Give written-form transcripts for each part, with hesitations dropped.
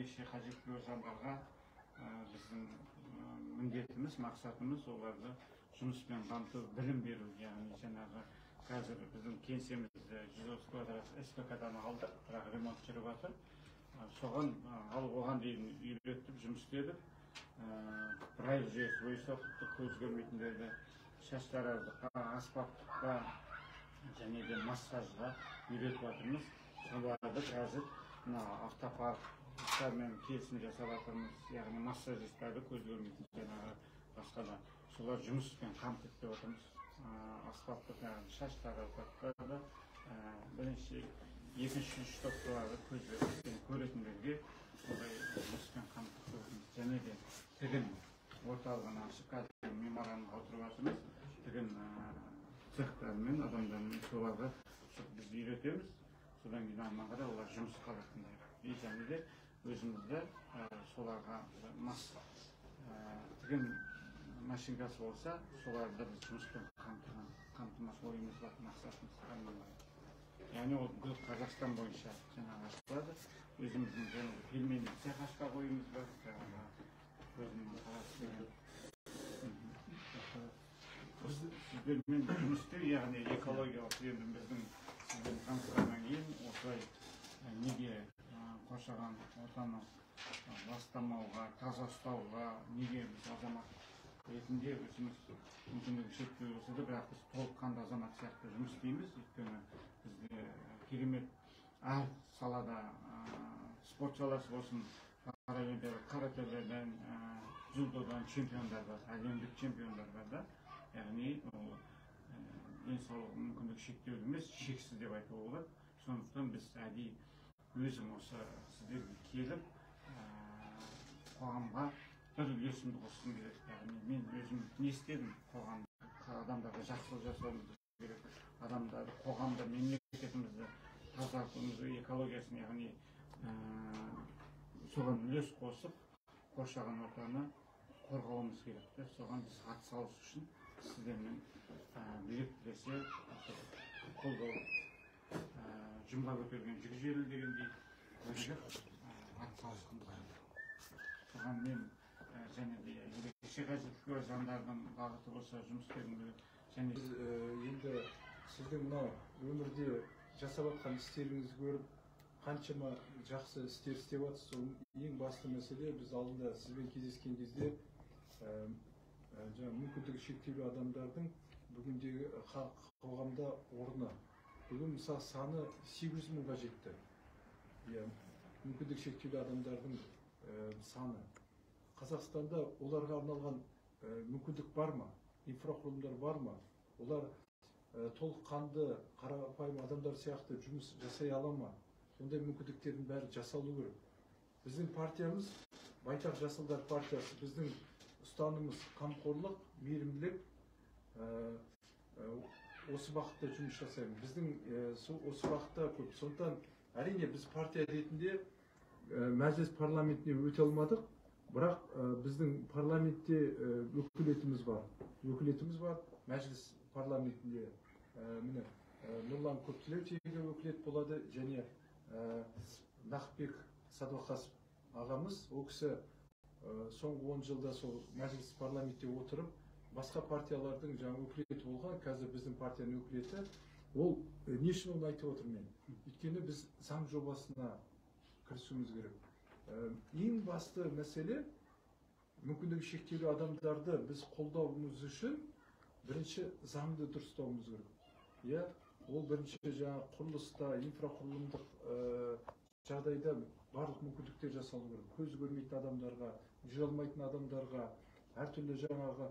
ерекше қажеттілігі жандарға біздің міндетіміз, мақсатымыз оларды жұмыспен қамту, білім беру. Яғни жаңағы қазір біздің кеңсемізде 130 квадрат СПК-дан алдық, бірақ ремонт жүріп жатыр. Соған оған дейін үйретіп жұмыс істедік. Прайс жүйесі бойынша көз көрмейтіндерді шаш таразыға, аспаптыққа және де массажға үйретіп жатырмыз. Соларды қазір автопарктармен келісім жасап жатырмыз. Яғни массажистарды көз көрмейтін жаңағы басқа да солар жұмыспен қамтып деп отырмыз. Аспаптық шаш таразыда бірінші, екінші, үш топтағы көзбен көретіндерге солай жұмыспен қамтып отырмыз. Және де тігін орталығын ашып, қазір меморандумға отырып жатырмыз. Тігін цехтармен, адамдармен соларға біз үйретеміз. Содан кейін артынан қарай олар жұмысқа алатындай. Және де өзімізді соларға тігін машинкасы болса, соларды біз жұмыспен қамтымас ойымыз бар, мақсатымыз. Яғни ол бүкіл Қазақстан бойынша жаңағы ашылады. Өзіміздің пельмени цех ашпақ ойымыз бар. Сіздермен жұмыс істеу, яғни экологиялық енді біздің сіздердің таныстырғаннан кейін осылай неге қоршаған ортаны ластамауға, таза ұстауға, неге біз азамат ретінде өзіміз мүмкіндігі шектеулі болса да, бірақ біз толыққанды азамат сияқты жұмыс істейміз. Өйткені бізде керемет әр салада спорт саласы болсын, каратэден, дзюдодан чемпиондар бар, әлемдік чемпиондар бар да. Яғни денсаулығы мүмкіндігі шектеулі емес, шексіз деп айтуға болады. Сондықтан біз әдейі өзім осы сіздерге келіп, қоғамға бір үлесімді қосқым келеді. Яғни мен өзім не істедім? Қоғамда адамдарға жақсылық жасауымыз керек. Адамдар, қоғамда, мемлекетімізді тазартуымызды, экологиясын, яғни соған үлес қосып, қоршаған ортаны қорғауымыз керек. Соған біз атсалысу үшін сіздермен билік тілесе қолдау, жұмға көтерген жүк жеңіл дегендей бірігіп атсалысқымыз келеді. Соған мен және де ерекше қажеттілігі жандардың бағыты болса жұмыс істегім келеді. Және енді сіздің мынау өмірде жасап жатқан істеріңізді көріп, қаншама жақсы істер істеп жатсыз. Ең басты мәселе, біз алдында сізбен кездескен кезде мүмкіндігі шектеулі адамдардың бүгіндегі қоғамда орны. Бүгін мысалы саны 800 мыңға жетті. Мүмкіндігі шектеулі адамдардың саны. Қазақстанда оларға арналған мүмкіндік бар ма? Инфрақұрылымдар бар ма? Олар толыққанды қарапайым адамдар сияқты жұмыс жасай ала ма? Ондай мүмкіндіктердің бәрі жасалу керек. Біздің партиямыз Байтақ Жасылдар партиясы. Біздің ұстанымыз қамқорлық, мейірімділік. Осы бағытта жұмыс жасаймыз. Біздің осы бағытта көп. Сондықтан әрине біз партия ретінде мәжіліс парламентіне өте алмадық. Бірақ біздің парламентте өкілетіміз бар. Мәжіліс парламентінде Нұрлан Көптілеутегі өкілет болады, және Нақбек Садуақасов ағамыз. Ол кісі соңғы 10 жылда сол мәжіліс парламентте отырып, басқа партиялардың жаңа өкілеті болған, қазір біздің партияның өкілеті. Ол не үшін оны айтып отыр мен? Өйткені біз заң жобасына кірісуіміз керек. Ең басты мәселе, мүмкіндігі шектеулі адамдарды біз қолдауымыз үшін бірінші заңды дұрыстауымыз керек. Ол бірінші жаңа құрылыста, инфрақұрылымдық жағдайда барлық мүмкіндіктер жасалу керек. Көз көрмейтін адамдарға, жүре алмайтын адамдарға, әртүрлі жаңағы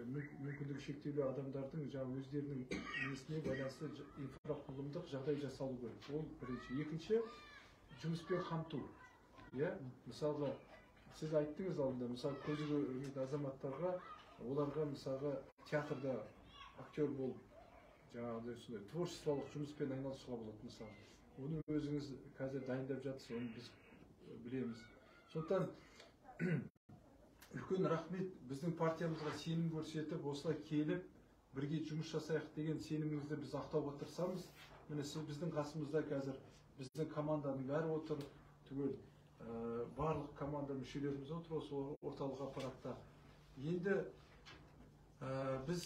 мүмкіндігі шектеулі адамдардың жаңа өздерінің несіне байланысты инфрақұрылымдық жағдай жасалу керек. Ол бірінші. Екінші, жұмыспен қамту. Мысалға, сіз айттыңыз алдында, мысалы көзі көрмейтін азаматтарға, оларға мысалға театрда актер болып, жаңағыдай творчестволық жұмыспен айналысуға болады мысалы. Оны өзіңіз қазір дайындап жатсыз, оны біз білеміз. Сондықтан үлкен рахмет, біздің партиямызға сенім көрсетіп, осылай келіп, бірге жұмыс жасайық деген сеніміңізді біз ақтауға тырысамыз. Міне сіз біздің қасымызда қазір біздің команданың бәрі отыр, түгел барлық команда мүшелерimiz отыр осы орталық аппаратта. Енді біз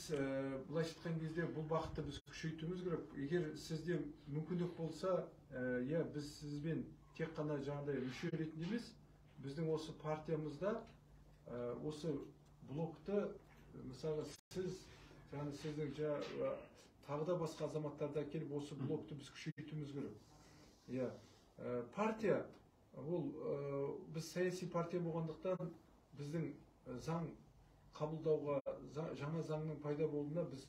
былайша айтқан кезде бұл бағытты біз күшейтуіміз керек. Егер сізде мүмкіндік болса, біз сізбен тек қана жаңағыдай мүше ретінде емес, біздің осы партиямызда осы блокты, мысалы сіз, сіздің тағы да басқа азаматтарды әкеліп осы блокты біз күшейтуіміз керек. Партия, ол біз саяси партия болғандықтан біздің заң қабылдауға, жаңа заңның пайда болуына біз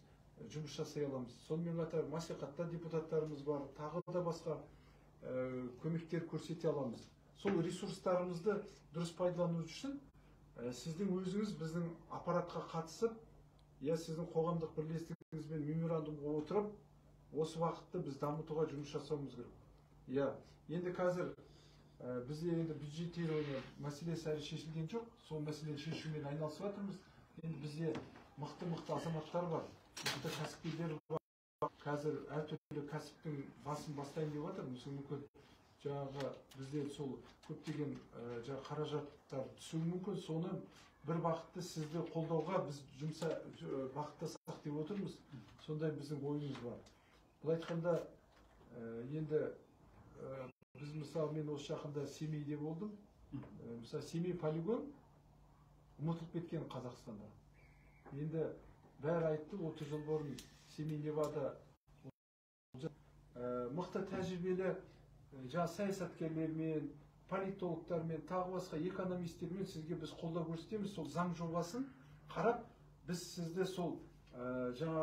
жұмыс жасай аламыз. Сонымен қатар мәслихатта депутаттарымыз бар, тағы да басқа көмектер көрсете аламыз. Сол ресурстарымызды дұрыс пайдалану үшін сіздің өзіңіз біздің аппаратқа қатысып, сіздің қоғамдық бірлестігіңізбен меморандумға отырып, осы уақытты біз дамытуға жұмыс жасауымыз керек. Енді қазір бізде енді бюджеттеуіне мәселесі әлі шешілген жоқ. Сол мәселені шешумен айналысып жатырмыз. Енді бізде мықты азаматтар бар, мықты кәсіпкерлер бар. Қазір әртүрлі кәсіптің басын бастайын деп жатыр. Мүмкін жаңағы бізде сол көптеген қаражаттар түсуі мүмкін. Соны бір бағытты сізді қолдауға біз бағыттасақ деп отырмыз. Сондай біздің ойымыз бар. Бұл айтқанда енді біз мысалы мен осы жақында Семейде болдым. Мысалы Семей полигон ұмытылып кеткен Қазақстанда. Енді бәрі айтты, 30 жыл бұрын Семей Невада мықты тәжірибелі саясаткерлермен, политологтармен, тағы басқа экономистермен сізге біз қолдау көрсетеміз. Сол заң жобасын қарап, біз сізді сол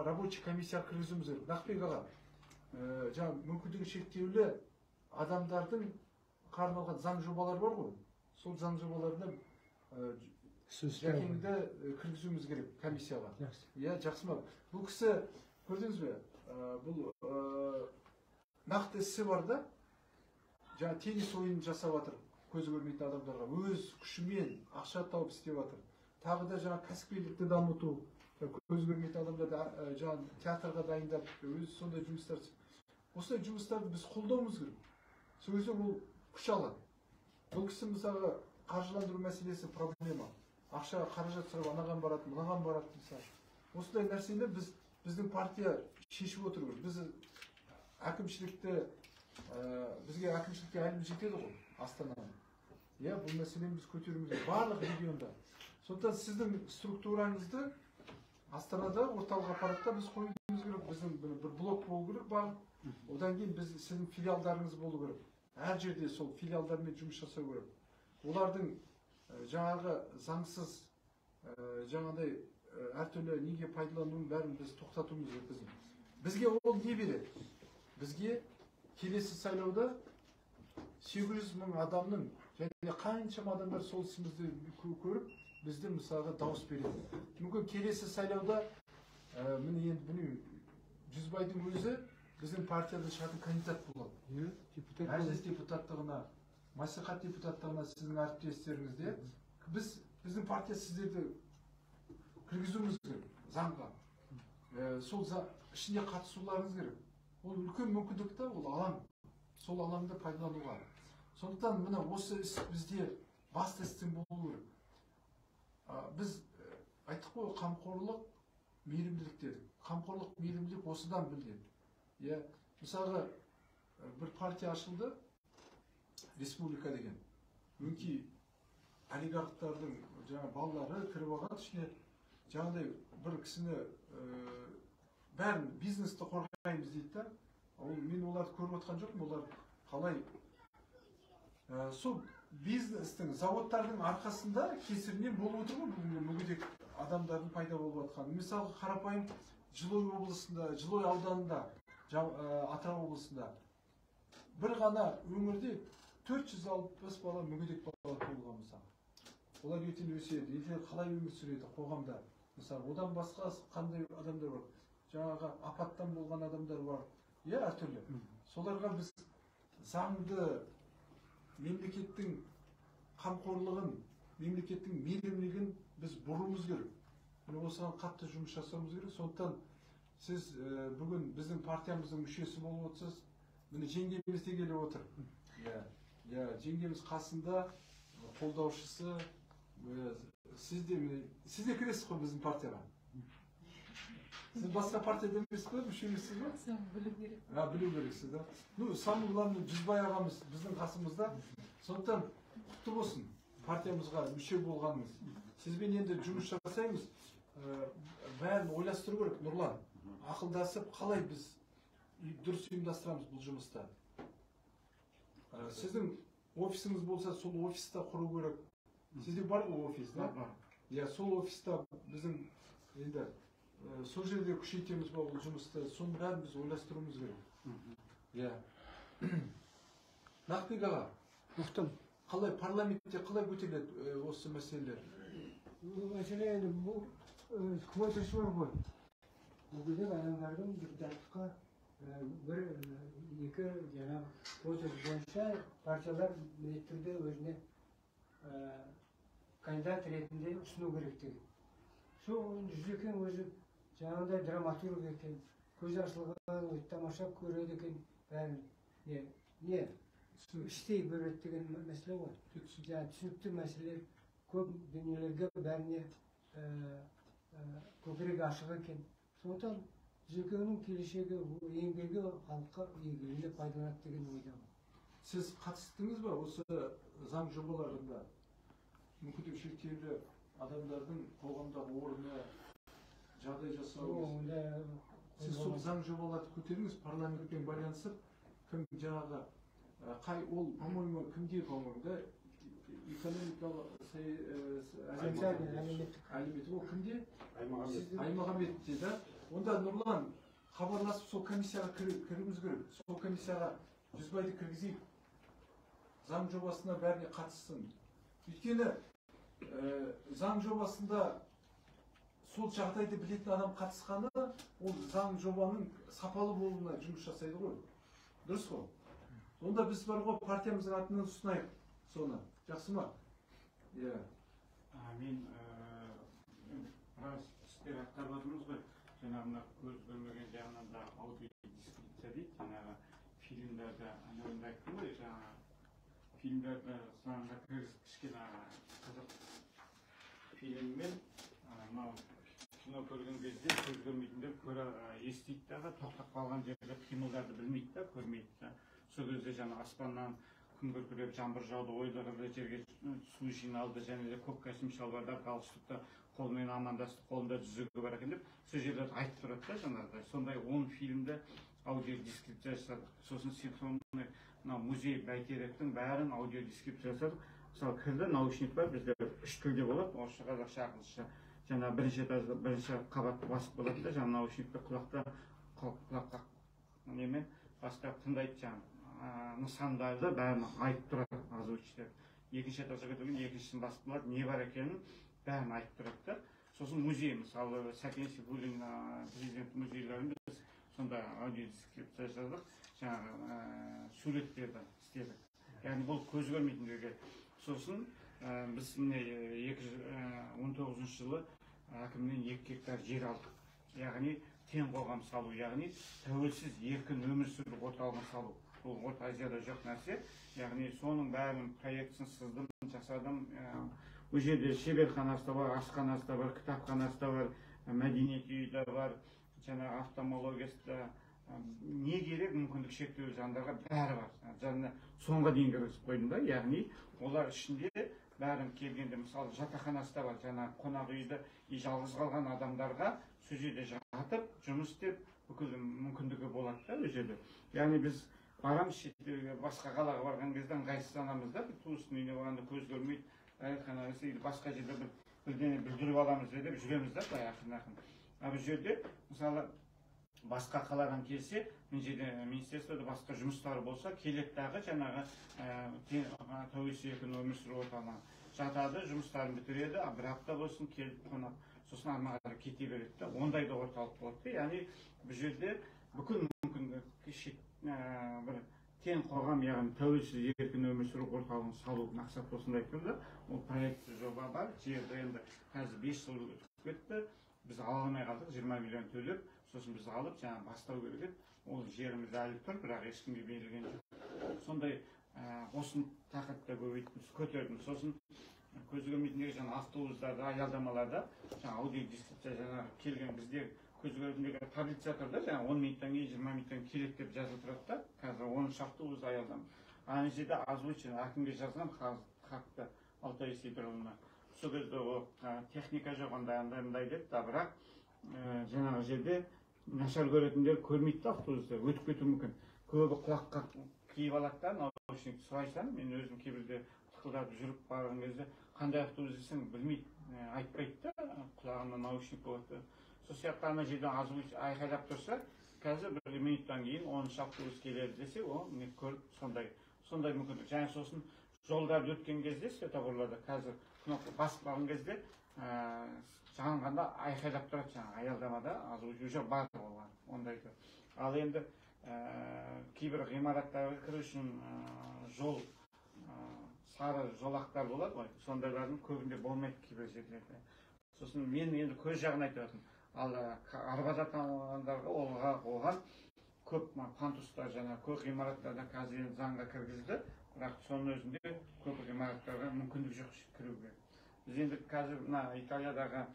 рабочий комиссияға кіргізуіміз керек. Нақбек аға, мүмкіндігі шектеулі адамдардың арналған заң жобалар бар ғой. Сол заң жобаларына жәкеңді кіргізуіміз керек комиссияға. Жақсы ма? Бұл кісі, көрдіңіз бе? Бұл нақты ісі бар да, теннис ойынын жасап жатыр көзі көрмейтін адамдарға. Өз күшімен ақша тауып істеп жатыр. Тағы да кәсіпкерлікті дамыту, көзі көрмейтін адамдарды театрға дайындап, өз сондай жұмыстар. Осындай жұмыстарды біз қолдауымыз керек. Сол кезде ол күш алады. Бұл кісі мысалы қаржыландыру мәселесі проблема. Ақша қаражат сұрап анаған барады, мынаған барады мысалы. Осындай нәрсені біздің партия шешіп отыр. Біз әкімшілікті, бізге әкімшілікке әліміз жетеді ғой, Астананың. Бұл мәселені біз көтеруіміз керек. Барлық регионда. Сондықтан сіздің структураңызды Астанада, орталық аппаратта біз қоюымыз керек. Біздің бір блок болу керек бар. Одан кейін сіздің филиалдарыңыз болу керек. Әр жерде сол филиалдармен жұмыс жасау керек. Олардың жаңағы заңсыз жаңағыдай әртүрлі неге пайдалануын бәрін біз тоқтатуымыз керек. Бізге ол не береді? Бізге келесі сайлауда 800 мың адамның және қаншама адамдар сол ісімізді көріп, бізді мысалға дауыс береді. Мүмкін келесі сайлауда міне 100байдың өзі біздің партиядан шығатын кандидат болады. Мәжіліс депутаттығына, мәслихат депутаттығына сіздің әріптестеріңізде, біздің партия сіздерді кіргізуіміз керек заңға. Сол ішіне қатысуларыңыз керек. Ол үлкен мүмкіндік та, ол алаң. Сол алаңды пайдалануға. Сондықтан мына осы іс бізде басты істің болу керек. Біз айттық қой, қамқорлық, мейірімділік дедік. Қамқорлық, мейірімділік осыдан білген. Мысалға бір партия ашылды, республика деген. Мүнки олигархтардың балалары кіріп алған ішіне жаңағыдай бір кісіні бәрін бизнесті қорғаймыз дейді да. Мен оларды көріп отқан жоқпын, олар қалай сол бизнестің, заводтардың арқасында кесірінен болып отыр ғой мүгедек адамдардың пайда болып отқан. Мысалы қарапайым Жылой облысында, Жылой ауданында, Атырау облысында бір ғана өңірде 460 бала мүгедек бала туылған мысалы. Олар ертең өседі, ертең қалай өмір сүреді қоғамда. Мысалы, одан басқа қандай адамдар бар? Жаңағы апаттан болған адамдар бар. Әртүрлі. Соларға біз заңды, мемлекеттің қамқорлығын, мемлекеттің мейірімділігін біз бұруымыз керек. Осыған қатты жұмыс жасауымыз керек. Сондықтан сіз бүгін біздің партиямыздың мүшесі болып отырсыз. Міне жеңгеміз де келіп отыр. жеңгеміз қасында қолдаушысы. Сіз де кіресіз ғой біздің партияға. Сіз басқа партияда емессіз ғой, мүше емессіз ба? Білу керек. Білу керексіз да. Самулан Жүзбай ағамыз біздің қасымызда. Сондықтан құтты болсын партиямызға мүше болғаныңыз. Сізбен енді жұмыс жасаймыз. Бәрін ойластыру керек, Нұрлан. Ақылдасып, қалай біз дұрыс ұйымдастырамыз бұл жұмыста. Сіздің офисіңіз болса, сол офиста құру керек. Сізде бар ғой офис, да? Сол офиста біздің енді сол жерде күшейтеміз ба бұл жұмысты, соның бәрін біз ойластыруымыз керек. Нақбек аға, қалай парламентте қалай көтеріледі осы мәселелер? Мәселе енді бұл үкімет жұмысы ғой. Бұл кезде адамдардың депутаттыққа екі жаңағы отырыс бойынша партиялар міндетті түрде өзіне кандидат ретінде ұсыну керектігі. Сол жүзекең өзі жаңағыдай драматург екен, көз ашылған, тамаша көреді екен, бәрін не істей береді деген мәселе ғой. Түсінікті мәселелер көп дүниелерге бәріне көкірек ашық екен. Сондықтан жүзекеңнің келешегі еңбегі халыққа игілігіне пайдаланады деген ойдамын. Сіз қатыстыңыз ба осы заң жобаларында? Мүмкіндігі шектеулі адамдардың қоғамдағы орны жағдай жасау. Сіз сол заң жобаларды көтеріңіз, парламентпен байланысып, кім жаңағы қай ол, по-моему, кімде, по-моему, да, экономикалық әлеуметтік ол кімде? Аймағамбетте, да? Онда Нұрлан хабарласып сол комиссияға кіріміз керек. Сол комиссияға Жүзбайды кіргізейік. Заң жобасына бәріне қатыссын. Өйткені заң жобасында сол жағдайды білетін адам қатысқаны, ол заң жобаның сапалы болуына жұмыс жасайды ғой. Дұрыс қой? Онда біз бар ғой партиямыздың атынан ұсынайық соны. Жақсы ма? Мен істер ақтап отырмыз ғой. Жаңағына көз көрмеген жағынан да аудиодескрипция дейді. Жаңағы фильмдерді анауында айттым ғой, жаңағы фильмдерді заңға кішкене қызық фильммен кино көрген кезде көз көрмейтіндер естиді дағы, тоқтап қалған жерде қимылдарды білмейді да, көрмейді да. Сол кезде жаңа аспаннан күн күркіреп, жаңбыр жауды, ойлары жерге су жиналды, және де көк кәсім шалбарда, галстукта қолмен амандасты, қолында жүзігі бар екен деп, сол жерлерді айтып тұрады да жаңағыдай. Сондай 10 фильмді аудиодескрипция жасадық. Сосын сондай музей бәйтеректің бәрін аудиодескрипция жасадық. Мысалы кірді, наушник бар, бізде 3 тілде болады, орысша, қазақша, ағылшынша. Жаңа бірінші қабатты басып болады да, жаңа наушникті құлаққа немен бастап тыңдайды жаңа нысандарды бәрін айтып тұрады озвучтер. Екінші этажға көтерген екіншісін басып болады, не бар екенін бәрін айтып тұрады да. Сосын музей, мысалы Сәкен Сейфуллин президент музейлерін біз сонда аудиодескрипция жасадық, жаңағы суреттерді істедік. Яғни бұл көз көрмейтіндерге. Сосын біз міне 2019 жылы әкімнен 2 гектар жер алдық. Яғни тең қоғам салу, яғни тәуелсіз еркін өмір сүру орталығын салу. Бұл Орта Азияда жоқ нәрсе. Яғни соның бәрін проектісін сыздым, жасадым. Бұл жерде шеберханасы да бар, ашханасы да бар, кітапханасы да бар, мәдениет үйі де бар, жаңағы офтальмологиясы да. Не керек мүмкіндік шектеулі жандарға бәрі бар. Жаңа соңға дейін кіргізіп қойдым да, яғни олар ішінде бәрін келгенде, мысалы жатақханасы да бар, жаңа қонақ үйді жалғыз қалған адамдарға сол жерде жатып, жұмыс істеп, бүкіл мүмкіндігі болады да ол жерде. Яғни біз барамыз шетелге, басқа қалаға барған кезде ыңғайсызданамыз да, туыстың үйіне барғанда көз көрмейді, дәретханасы или басқа жерде бірдеңе білдіріп аламыз деп жүреміз да, былай ақырын-ақырын. Бұл жерде мысалы басқа қаладан келсе, мен жерде министерствода басқа жұмыстары болса, келеді дағы жаңағы тәуелсіз еркін өмір сүру орталығына жатады, жұмыстарын бітіреді, бір апта болсын келіп қонақ, сосын ары қарай кете береді да, ондай да орталық болады. Яғни бұл жерде бүкіл мүмкіндік бір тең қоғам, яғни тәуелсіз еркін өмір сүру орталығын салу мақсат осындай айтқанда, ол проект жоба бар. Жерді енді қазір 5 жыл өтіп кетті, біз ала алмай қалдық, 20 миллион төлеп, сосын біз алып жаңа бастау керек еді. Ол жеріміз әлі тұр, бірақ ешкімге берілген жоқ. Сондай Осын тақырыпта көтердім. Сосын көзі көрмейтіндегі жаңа автобустарда, аялдамаларда жаңа аудиодескрипция жаңағы келген бізде көзі көрмейтіндегі таблица тұр да, жаңа 10 минуттан кейін 20 минуттан келеді деп жазылып тұрады да. Қазір 10 автобус аялдама. Ана жерде озвучено әкімге жазған хатты Алтай Сидоровна. Сол кезде техника жоқ андай деп, бірақ жаңағы жерде нашар көретіндер көрмейді автобуста, өтіп кетуі мүмкін. Көбі құлаққа киіп алады да, наушник сұрайсам, мен өзім кейбірде тықылдатып жүріп барған кезде қандай автобус десең білмейді, айтпайды да, құлағында наушник болады. Сол сияқты ана жерден айқайлап тұрса, қазір бір минуттан кейін 10 автобус келеді десе, ол не көріп сондай мүмкіндік. Және сосын жолдарды өткен кезде, светофорларда қазір кнопка басып қалған кезде жаңғанда айқайлап тұрады, жаңа аялдамада уже бар болған ондайды. Ал енді кейбір ғимараттарға кіру үшін жол сары жолақтар болады ғой, сондайлардың көбінде болмайды кейбір жерлерде. Сосын мен енді көз жағын айтып жатырмын. Ал арбада танылғандарға оған көп пандустар жаңа көп ғимараттардан қазір заңға кіргізді, бірақ соның өзінде көп ғимараттарға мүмкіндік жоқ кіруге. Біз енді қазір Италиядағы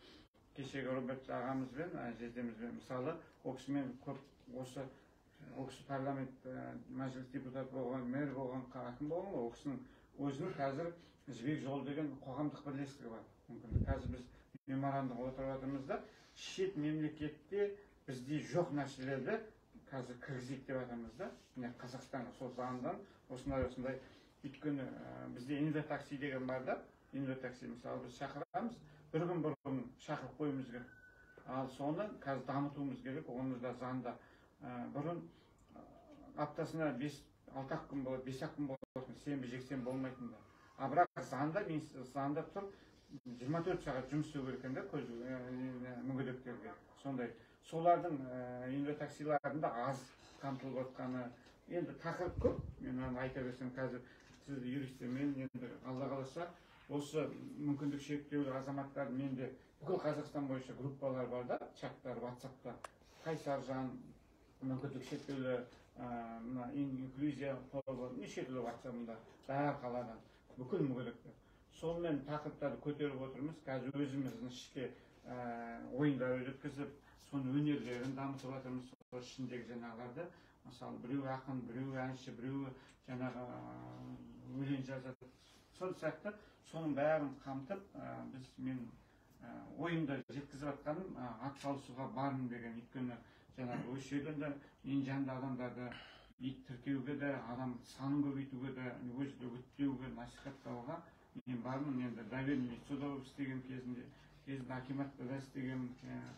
кешегі Роберт ағамызбен, жездемізбен мысалы, ол кісімен көп осы парламент мәжіліс депутаты болған, мэр болған, әкім болған, ол кісінің өзінің қазір Жібек жолы деген қоғамдық бірлестігі бар. Қазір біз меморандумға отырып жатырмыз да, шет мемлекетте бізде жоқ нәрселерді қазір кіргізейік деп жатырмыз да. Қазақстанға сол заңдан осындай. Өйткені бізде инватакси деген бар да. Инватакси мысалы біз шақырамыз, бір күн бұрын шақырып қойымыз керек. Ал соны қазір дамытуымыз керек. Оны да заңда бұрын аптасына 5-6 күн болады, 5 күн болады, сенбі жексенбі болмайтын да. Бірақ заңда тұр 24 сағат жұмыс істеу керек екен да мүгедектерге. Сондай. Солардың инватаксиларында аз қамтылып жатқаны. Енді тақырып көп. Мен оны айта берсем қазір сіз юристтермен енді алла қаласа осы мүмкіндік шектеулі азаматтар менде бүкіл Қазақстан бойынша группалар бар да, чаттар, WhatsApp'та. Қайсаржан, мүмкіндік шектеулі инклюзия тобы, неше түрлі WhatsApp'ында, бәрі қаладан, бүкіл мүгедектер. Сонымен тақырыптарды көтеріп отырмыз. Қазір өзіміздің іште ойындар өткізіп, соның өнерлерін дамытып жатырмыз. Сол ішіндегі жаңағыларды, мысалы, біреу ақын, біреу әнші, біреу жаңағы өлең жазады. Сол сияқты соның бәрін қамтып, мен ойымда жеткізіп жатқаным атсалысуға бармын деген. Өйткені жаңағы осы жерден де ең жанды адамдарды тіркеуге де, адам санын көбейтуге де, өзі үгіттеуге, насихаттауға мен бармын. Енді доверенный судов істеген кезінде акиматта да істеген,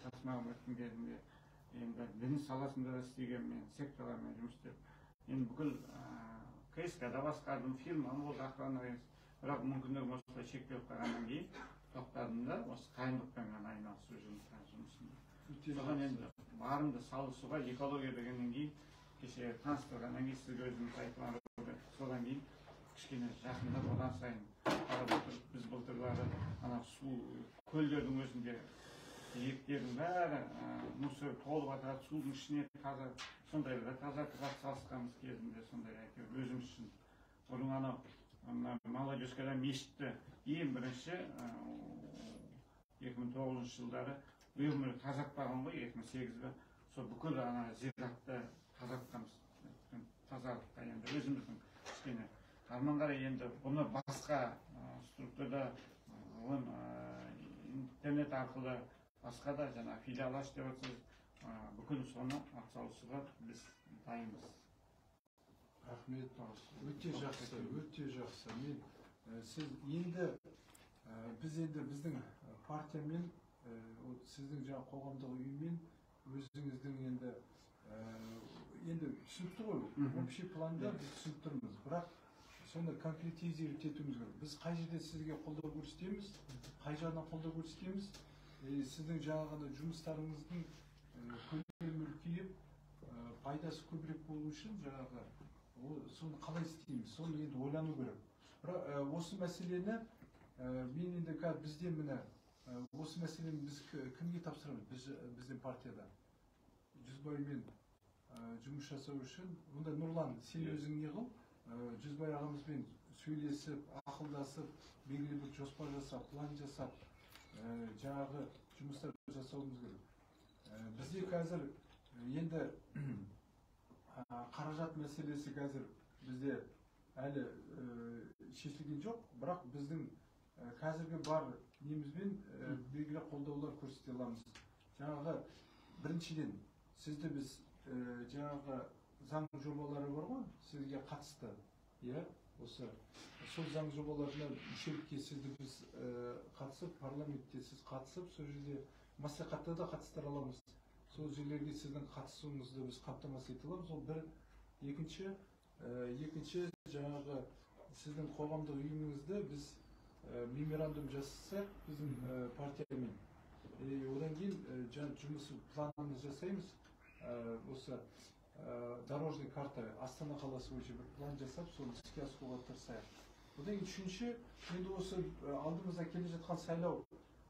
Тасмағамбеттің кезінде, енді дін саласында да істеген, мен секторлармен жұмыс істеп, енді бүкіл КСК-да басқардым, фирмам болды, охрана, бірақ мүмкіндігім осылай шектеліп қалғаннан кейін тоқтадым да, осы қайырымдылықпен ғана айналысу жұмысында. Соған енді барымды салысуға, экология дегеннен кейін, кеше таныстырғаннан кейін сізге өзіміз айтылған, содан кейін кішкене жақындап одан сайын қарап отырып, біз былтырлары су көлдердің өзінде жиектердің бәрі мусор толып жатады, судың ішіне сондайларды тазартуға салысқанымыз кезінде, сондай әйтеуір өзіміз үшін. Бұрын Молодежкада мешітті ең бірінші 2009 жылдары өмірі тазартпаған ғой, 2008-ге сол бүкіл зиратты тазартқанбыз. Тазалыққа енді өзіміздің кішкене арманға енді бұны басқа структурада интернет арқылы басқа да жаңа филиал аш деп отырсыз, бүкіл соны атсалысуға біз дайынбыз. Рахмет, өте жақсы, өте жақсы. Сіз енді біздің партиямен, сіздің жаңа қоғамдық үймен өзіңіздің енді түсінікті ғой, общий планда біз түсініп тұрмыз, бірақ соны конкретизировать етуіміз керек. Біз қай жерде сізге қолдау көрсетеміз, қай жағынан қолдау көрсетеміз, сіздің жаңағы жұмыстарыңыздың көлемі үлкейіп, пайдасы көбірек болу үшін жаңағы соны қалай істейміз, соны енді ойлану керек. Бірақ осы мәселені мен енді бізде міне осы мәселені біз кімге тапсырамыз? Біздің партияда Жүзбаймен жұмыс жасау үшін, онда Нұрлан, сен өзің не қыл? Жүзбай ағамызбен сөйлесіп, ақылдасып, белгілі бір жоспар жасап, план жасап, жаңағы жұмыстар жасауымыз керек. Бізде қазір енді қаражат мәселесі қазір бізде әлі шешілген жоқ, бірақ біздің қазіргі бар немізбен белгілі қолдаулар көрсете аламыз. Жаңағы біріншіден сізді біз жаңағы заң жобалары бар ғой, сізге қатысты, осы сол заң жобаларына мүшелікке сізді біз қатысып, парламентте сіз қатысып, сол жерде мәслихатта да қатыстыра аламыз. Сол жерлерге сіздің қатысуыңызды біз қамтамасыз ете аламыз. Ол бір. Екінші жаңағы сіздің қоғамдық ұйымыңызды біз меморандум жасасақ біздің партиямен. Одан кейін жұмыс планымыз жасаймыз. Осы дорожный карта Астана қаласы бойынша бір план жасап, соны іске асыруға тырысайық. Одан кейін үшінші, енді осы алдымызда келе жатқан сайлау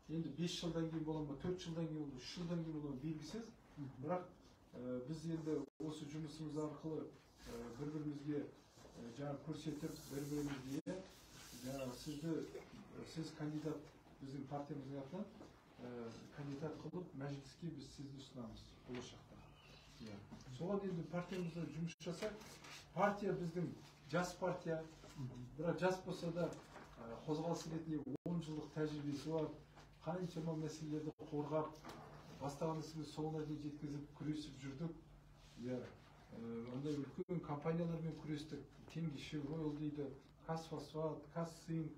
енді 5 жылдан кейін бола ма, 4 жылдан кейін болады, 3 жылдан кейін болады белгісіз. Бірақ біз енді осы жұмысымыз арқылы бір-бірімізге жаңа көрсетіп, бір-бірімізге сіз кандидат, біздің партиямыздың атынан кандидат қылып, мәжіліске біз сізді ұсынамыз болашақта. Соған енді партиямызда жұмыс жасап, партия біздің жас партия, бірақ жас болса да қозғалыс ретінде 10 жылдық тәжірибесі бар, қаншама мәселелерді қорғап, бастаған ісіміз соңына дейін жеткізіп, күресіп жүрдік. Ондай үлкен компаниялармен күрестік, Теңге Шевройл дейді, Казфосфат, Казцинк,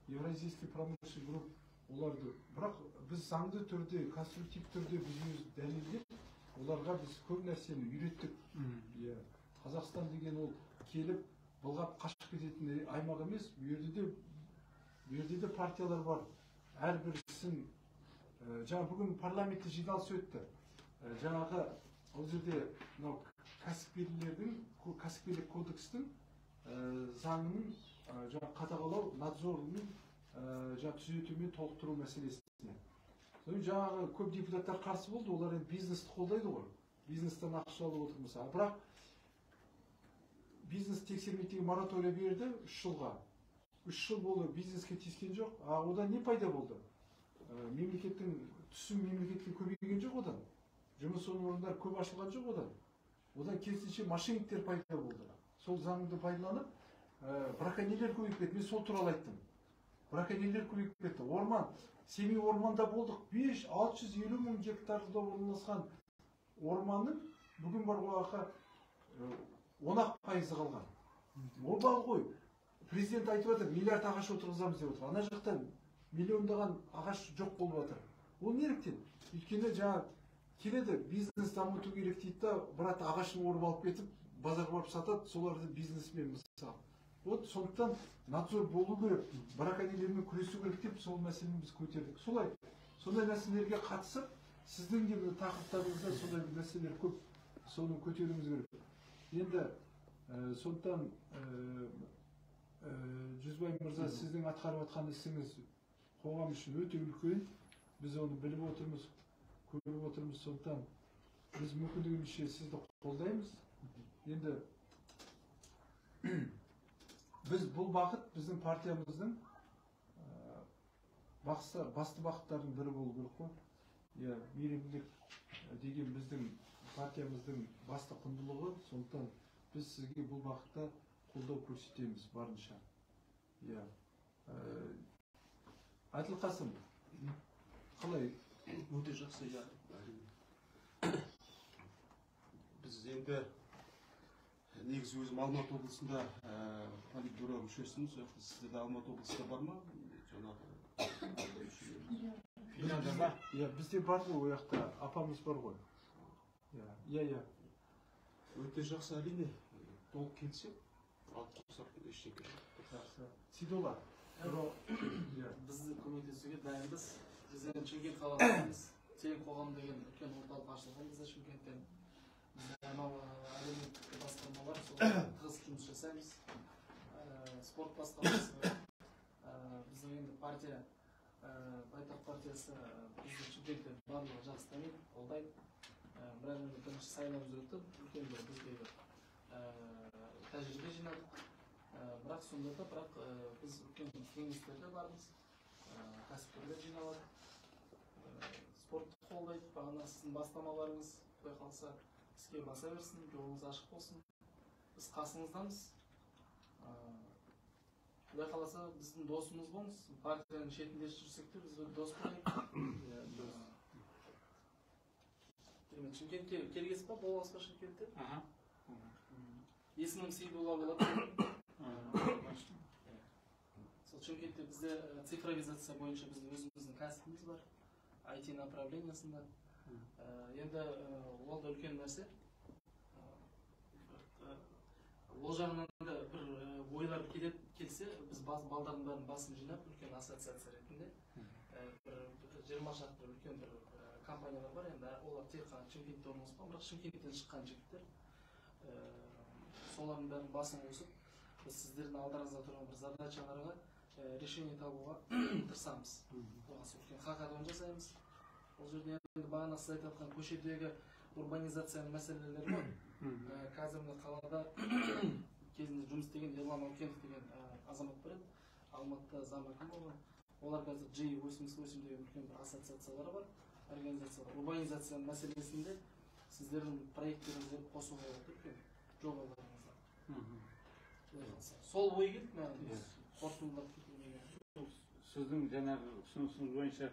Евразийский промышленный групп, оларды. Бірақ біз заңды түрде, конструктив түрде біз дәлелдеп, оларға біз көп нәрсені үйреттік. Қазақстан деген ол келіп, былғап қашып кететін аймақ емес, бұл жерде де партиялар бар. Әрбірісін, жаңа бүгін парламентте жиналыс өтті. Жаңағы ол жерде кәсіпкерлік кодекстің заңының қадағалау, надзорының түзету мен толықтыру мәселесіне. Жаңағы көп депутаттар қарсы болды, олар бизнесті қолдайды ғой. Бизнестен ақша алып отырмыз. Бірақ бизнес тексермейтін мораторий берді 3 жылға. 3 жыл болды, бизнеске тиіскен жоқ. Одан не пайда болды? Мемлекеттің түсім мемлекетке көбейген жоқ одан. Жұмыс орындары көп ашылған жоқ одан. Одан керісінше мошенниктер пайда болды. Сол заңды пайдаланып, браконьерлер көбейіп кетті. Мен сол туралы айттым. Браконьерлер көбейіп кетті. Орман, Семей орманда болдық. 650 мың гектарда орналасқан орманның бүгін бар ғой 10% қалған. Ол бар ғой. Президент айтып отыр, миллиард ағаш отырғызамыз деп отыр. Ана жақтан миллиондаған ағаш жоқ болып отыр. Ол неліктен? Өйткені жаңа келеді, бизнес дамыту керек дейді да, бірақ ағашын орып алып кетіп, базарға барып сатады, соларды бизнесмен мысалы. Вот сондықтан надзор болу керек, браконьерлермен күресу керек деп сол мәселені біз көтердік. Сондай мәселелерге қатысып, сіздің де тақырыптарыңызда сондай мәселелер көп, соны көтеруіміз керек. Енді сондықтан Жүзбай мырза, сіздің атқарып жатқан ісіңіз қоғам үшін өте үлкен. Біз оны біліп отырмыз, көріп отырмыз. Сондықтан біз мүмкіндігімізше сізді қолдаймыз. Енді біз бұл бағыт біздің партиямыздың басты бағыттардың бірі болу керек қой. Мейірімділік деген біздің партиямыздың басты құндылығы. Сондықтан біз сізге бұл бағытта қолдау көрсетеміз барынша. Әділқасым, қалай? Өте жақсы. Біз енді негізі өзім Алматы облысында политбюро мүшесіміз. Сізде де Алматы облысында бар ма? Бізде бар ғой, ояқта апамыз бар ғой. Өте жақсы, әрине. Толық келсек. Сидола. Бізді көмектесуге дайынбыз. Біз Шымкент қаласындамыз. Тең қоғам деген үлкен орталық ашылған бізде Шымкенттен. Бізде әлеуметтік басқарма бар, сол тығыз жұмыс жасаймыз. Спорт басқармасы бар. Біздің енді партия, Байтақ партиясы біздің Шымкентте барлығы жақсы таниды, қолдайды. Бірақ енді бірінші сайлауымыз өтті, үлкен бір бізге тәжірибе жинадық. Бірақ сонда да біз үлкен кеңестерде бармыз, кәсіпкерлер жиналады, спортты қолдайды. Бағана сіздің бастамаларыңыз құдай қалса іске баса берсін, жолыңыз ашық болсын. Біз қасыңыздамыз. Құдай қаласа біздің досымыз болыңыз. Партияның шетінде жүрсек те бізбен дос болайық. Шымкентке келгенсіз ба? Боласыз ба Шымкентте? Есімім Сейдулла болады. Сол Шымкентте бізде цифровизация бойынша біздің өзіміздің кәсібіміз бар. IT направлениясында. Енді ол да үлкен нәрсе. Ол жағынан да бір ойлар келсе, біз балдардың бәрін басын жинап, үлкен ассоциация ретінде бір 20 шақты үлкен бір компаниялар бар. Енді олар тек қана Шымкентте орналасқан, бірақ Шымкенттен шыққан жігіттер. Солардың бәрін басын қосып, біз сіздердің алдарыңызда тұрған бір задачаларға решение табуға тырысамыз. Оған үлкен хакатон жасаймыз. Ол жерде енді бағана сіз айтып жатқан көшедегі урбанизацияның мәселелері бар. Қазіргі қалада кезінде жұмыс істеген Ерлан Алкенов деген азамат бар еді. Алматыда зам әкім болған. Олар қазір G88 деген үлкен бір ассоциациялары бар, организациялар. Урбанизацияның мәселесінде сіздердің проекттеріңізді қосуға үлкен жобаларыңызда. Сол ой келді ме? Қорытындылап кетуге. Сіздің жаңағы ұсынысыңыз бойынша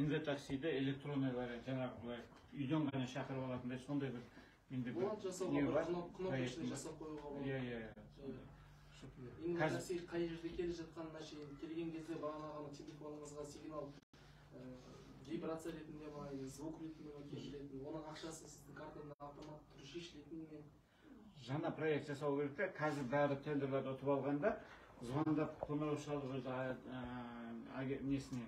инватаксиде электронный вариант, жаңағы былай үйден ғана шақырып алатындай сондай бір менде бір не бар. Кнопочный жасап қоюға болады. Инватакси қай жерде келе жатқанына шейін келген кезде бағанағы телефоныңызға сигнал вибрация ретінде ма, звук ретінде ма келетін, оның ақшасы сіздің картадан автомат түрде шешілетін. Жаңа проект жасау керек те, қазір бәрі тендерлерді ұтып алғанда звондап қоңырау шалып несіне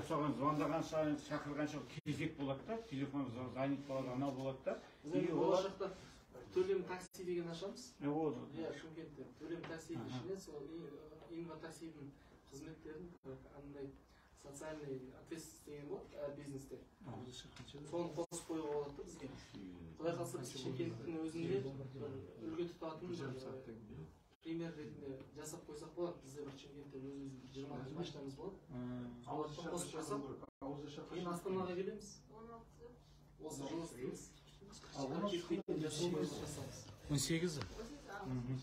соған звондаған сайын шақырғанша кезек болады да, телефон занят болады, анау болады да. Біз болашақта төлем такси деген ашамыз. Шымкентте төлем таксидің ішіне сол инватаксидің қызметтерін андай социальный ответственность деген болады әр бизнесте. Соны қосып қоюға болады да бізге. Құдай қаласа біз Шымкенттің өзінде үлгі тұтатын пример ретінде жасап қойсақ болады. Бізде бір Шымкентте өзіміздің 20 машинамыз болады. Соларды қосып қойсақ, кейін Астанаға келеміз. Осы жылы істейміз. 18.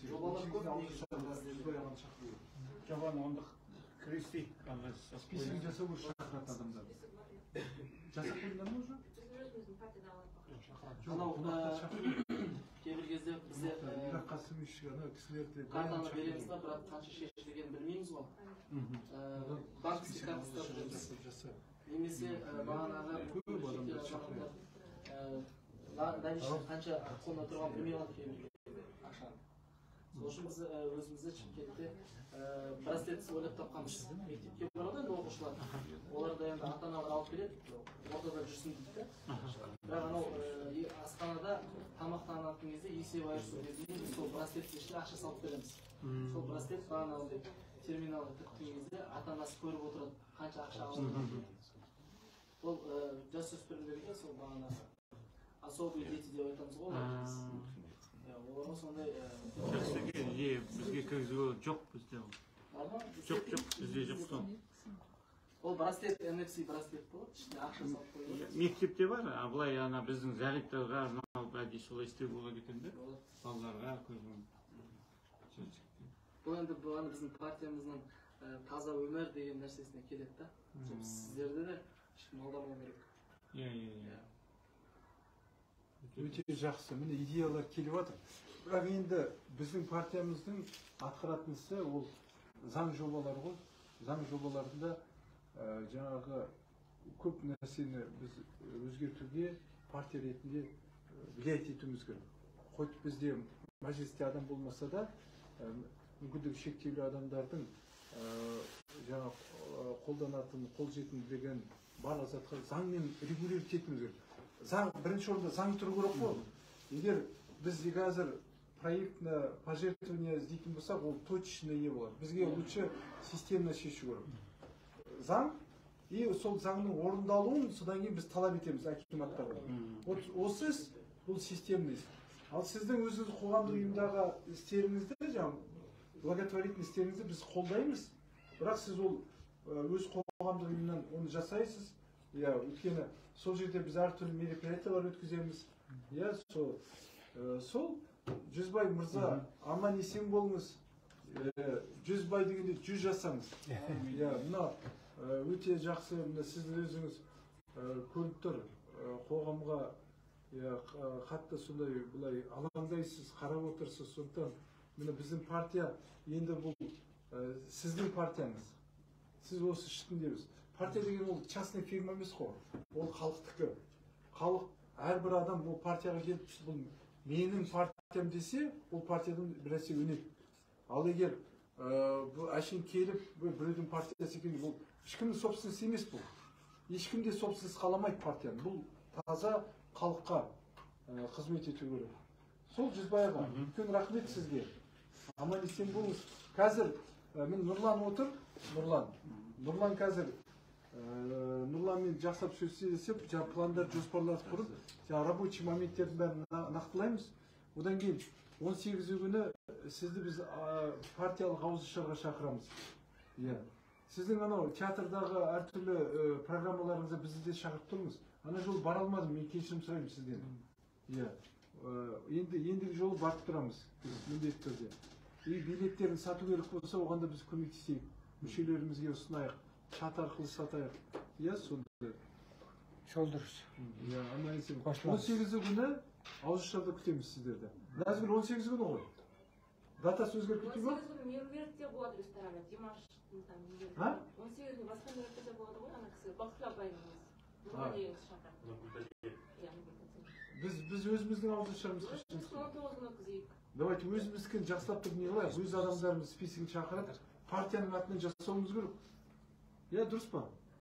Жобалар көп негізі. Жобаны ондық кіресей. Список жасау шақыратын адамдар. Жасап қойдыңдар ма уже? Кейбір кезде бізде картаны береміз ба, бірақ қанша шешілгенін білмейміз ғой. Банковский картасы береміз. Немесе бағанағы қанша қолда тұрған білмей қалады кейбір ақшаны. Сол үшін біз өзімізде Шымкентте браслет ойлап тапқанбыз. Мектепке барады енді оқушылар. Оларды енді ата-аналар алып келеді, ортада жүрсін дейді. Бірақ анау Астанада тамақтанатын кезде есеп айырысу кезінде сол браслеттің ішіне ақша салып береміз. Сол браслет бағанағыдай терминалға тіккен кезде ата-анасы көріп отырады, қанша ақша алып. Ол жасөспірімдерге сол бағанағы особые дети деп айтамыз ғой. Оларға сондай бізге кіргізуге жоқ бізде. Жоқ, бізде жоқ сол. Ол браслет, NFC браслет болады, ішіне ақша салып қойылады. Мектепте бар, былай ана біздің зағиптарға арналып әдейі солай істеуге болады екен де. Балаларға көзбен. Бұл енді біздің партиямыздың таза өмір деген нәрсесіне келеді да. Сіздерде де ешкім алдамау керек. Өте жақсы, міне идеялар келіп жатыр. Бірақ енді біздің партиямыздың атқаратын ісі ол заң жобалары ғой. Заң жобаларында жаңағы көп нәрсені біз өзгертуге партия ретінде влиять етуіміз керек. Хоть бізде мәжілісте адам болмаса да, мүмкіндігі шектеулі адамдардың жаңағы қолданатын, қолжетімділігін барлық затқа заңмен регулировать етуіміз керек. Заң, бірінші орында заң тұру керек қой. Егер біз қазір проектны пожертвование іздейтін болсақ, ол точечно не болады. Бізге лучше системно шешу керек. Заң, и сол заңның орындалуын содан кейін біз талап етеміз акиматтарға. Осы бұл системный. Ал сіздің өзіңіз қоғамдық ұйымдағы істеріңізді, жаңағы благотворительный істеріңізді біз қолдаймыз. Бірақ сіз ол өз қоғамдық ұйымнан оны жасайсыз. Иә, өйткені сол жерде біз әртүрлі мероприятиялар өткіземіз. Иә, сол Жүзбай мырза, аман есен болыңыз. Жүзбай дегенде 100 жасаңыз. Иә, мына өте жақсы, мына сіз өзіңіз көріп тұр, қоғамға қатты сондай бұлай алаңдайсыз, қарап отырсыз. Сондықтан міне біздің партия енді бұл сіздің партияңыз. Сіз осы ішіндеміз. Партия деген ол частный фирма емес қой. Ол халықтікі. Халық әрбір адам бұл партияға келіп, бұл менің партиям десе, ол партиядан бір нәрсе өнеді. Ал егер әшейін келіп, біреудің партиясы екен, бұл ешкімнің собственности емес бұл. Ешкім де собственность қаламайды партияны. Бұл таза халыққа қызмет ету керек. Сол Жүзбай аға, үлкен рахмет сізге. Аман есен болыңыз. Қазір мен Нұрлан отыр, Нұрлан қазір Нұрланмен жақсап сөйлесіп, пландар, жоспарларды құрып, рабочий моменттердің бәрін нақтылаймыз. Одан кейін 18 күні сізді біз партиялық ауызашарға шақырамыз. Сіздің анау театрдағы әртүрлі программаларыңызда бізді де шақырып тұрмыз. Ана жолы бара алмадым, мен кешірім сұраймын сізден. Ендігі жолы барып тұрамыз, міндетті түрде. Билеттерін сату керек болса, оған да біз көмектесейік, мүшелерімізге ұсынайық, чат арқылы сатайық. Сондай. Сол дұрыс. 18 күні ауызашарда күтеміз сіздерді. Нәзгүл 18 күні ғой. Датасы өзгеріп кетті ме? 18 күні меруертте болады ресторанда, Димаш. 18 күні басқа меруертте болады ғой, ана кісі Бақытгүл апайымыз. Біз өзіміздің ауызашарымыз қашан? 19 күні өткізейік. Давайте өзіміздікін жақсылап тұрып не қылайық, өз адамдарымыз списігін шақырып, партияның атынан жасауымыз керек. Дұрыс па?